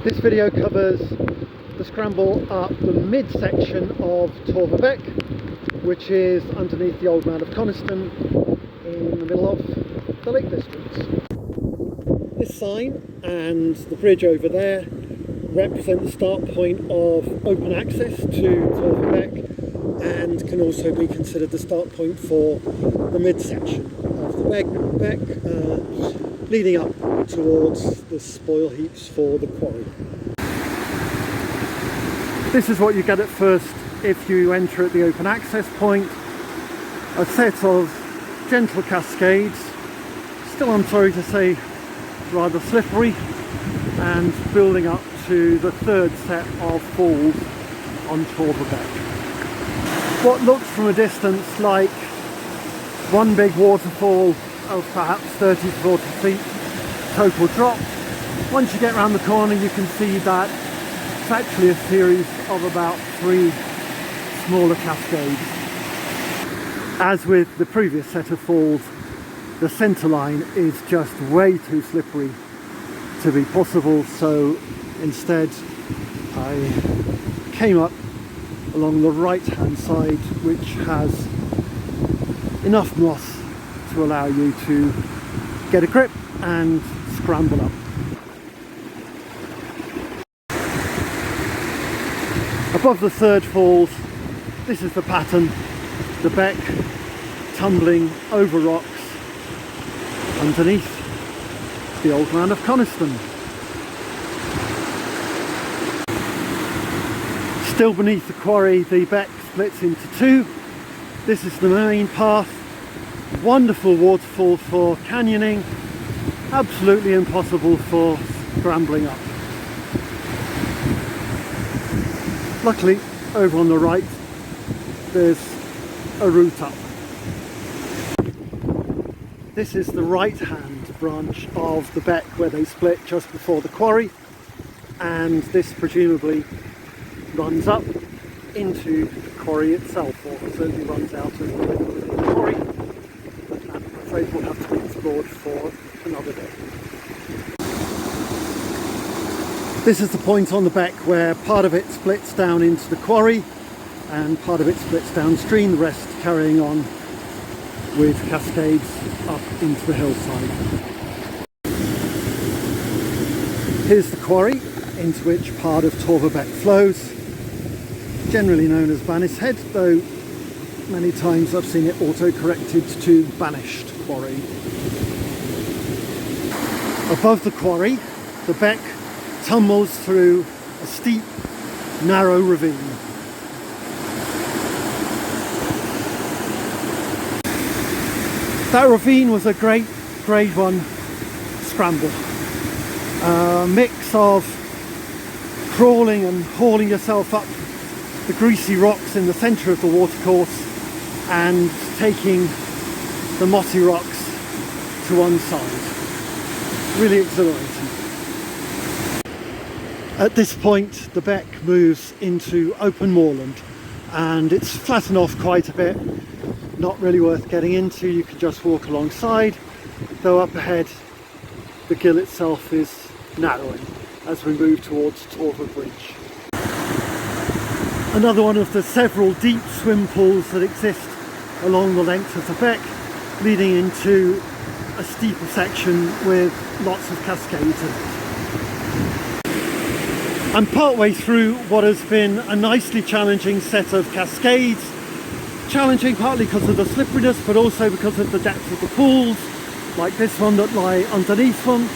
This video covers the scramble up the midsection of Torver Beck, which is underneath the old man of Coniston in the middle of the Lake District. This sign and the bridge over there represent the start point of open access to Torver Beck and can also be considered the start point for the midsection of the Beck, leading up towards the spoil heaps for the quarry. This is what you get at first if you enter at the open access point. A set of gentle cascades, still I'm sorry to say rather slippery, and building up to the third set of falls on Torver Beck. What looks from a distance like one big waterfall of perhaps 30 to 40 feet total drop. Once you get around the corner you can see that it's actually a series of about 3 smaller cascades. As with the previous set of falls, the centre line is just way too slippery to be possible, so instead I came up along the right hand side, which has enough moss to allow you to get a grip and scramble up. Above the third falls, this is the pattern: the beck tumbling over rocks underneath the old man of Coniston. Still beneath the quarry, the beck splits into 2. This is the main path. Wonderful waterfall for canyoning, absolutely impossible for scrambling up. Luckily, over on the right, there's a route up. This is the right-hand branch of the beck where they split just before the quarry, and this presumably runs up into the quarry itself, or certainly runs out of the quarry. I'm afraid we'll have to be explored for another day. This is the point on the beck where part of it splits down into the quarry and part of it splits downstream, the rest carrying on with cascades up into the hillside. Here's the quarry into which part of Torver Beck flows, generally known as Banishead, though many times I've seen it auto-corrected to Banished Quarry. Above the quarry, the beck tumbles through a steep, narrow ravine. That ravine was a great grade 1 scramble. A mix of crawling and hauling yourself up the greasy rocks in the centre of the watercourse and taking the mossy rocks to one side. Really exhilarating. At this point the beck moves into open moorland and it's flattened off quite a bit, not really worth getting into. You can just walk alongside, though up ahead the gill itself is narrowing as we move towards Torver Bridge. Another one of the several deep swim pools that exist along the length of the beck, leading into a steeper section with lots of cascades in it. I'm partway through what has been a nicely challenging set of cascades. Challenging partly because of the slipperiness, but also because of the depth of the pools, like this one that lie underneath them.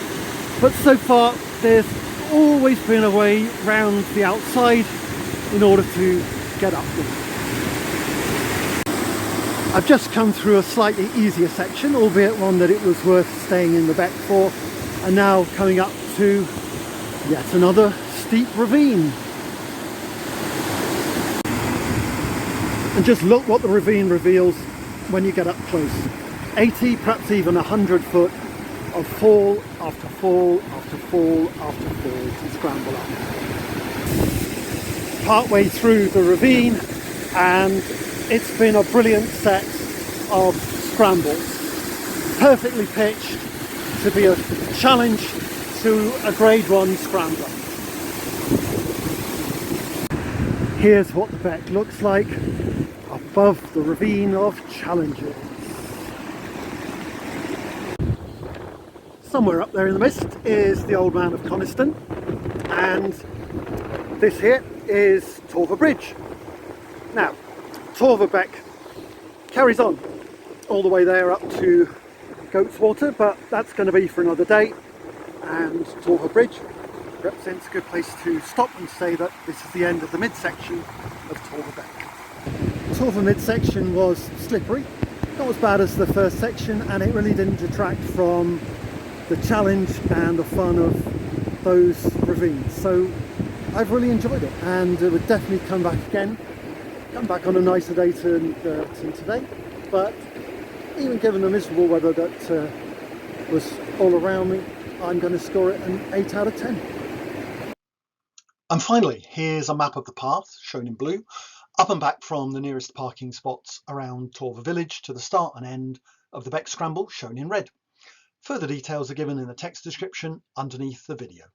But so far there's always been a way round the outside in order to get up them. I've just come through a slightly easier section, albeit one that it was worth staying in the beck for, and now coming up to yet another steep ravine. And just look what the ravine reveals when you get up close. 80, perhaps even 100 foot of fall after fall after fall after fall to scramble up. Partway through the ravine, and it's been a brilliant set of scrambles. Perfectly pitched to be a challenge to a grade 1 scrambler. here's what the beck looks like above the ravine of challenges. Somewhere up there in the mist is the old man of Coniston, and this here is Torver Bridge. Now, Torver Beck carries on all the way there up to Goat's Water, but that's going to be for another day. And Torver Bridge represents a good place to stop and say that this is the end of the midsection of Torver Beck. Torver midsection was slippery, not as bad as the first section, and it really didn't detract from the challenge and the fun of those ravines. So I've really enjoyed it, and would definitely come back again. Come back on a nicer day than today, but even given the miserable weather that was all around me, I'm going to score it an 8 out of 10. And finally, here's a map of the path, shown in blue, up and back from the nearest parking spots around Torver Village to the start and end of the Beck Scramble, shown in red. Further details are given in the text description underneath the video.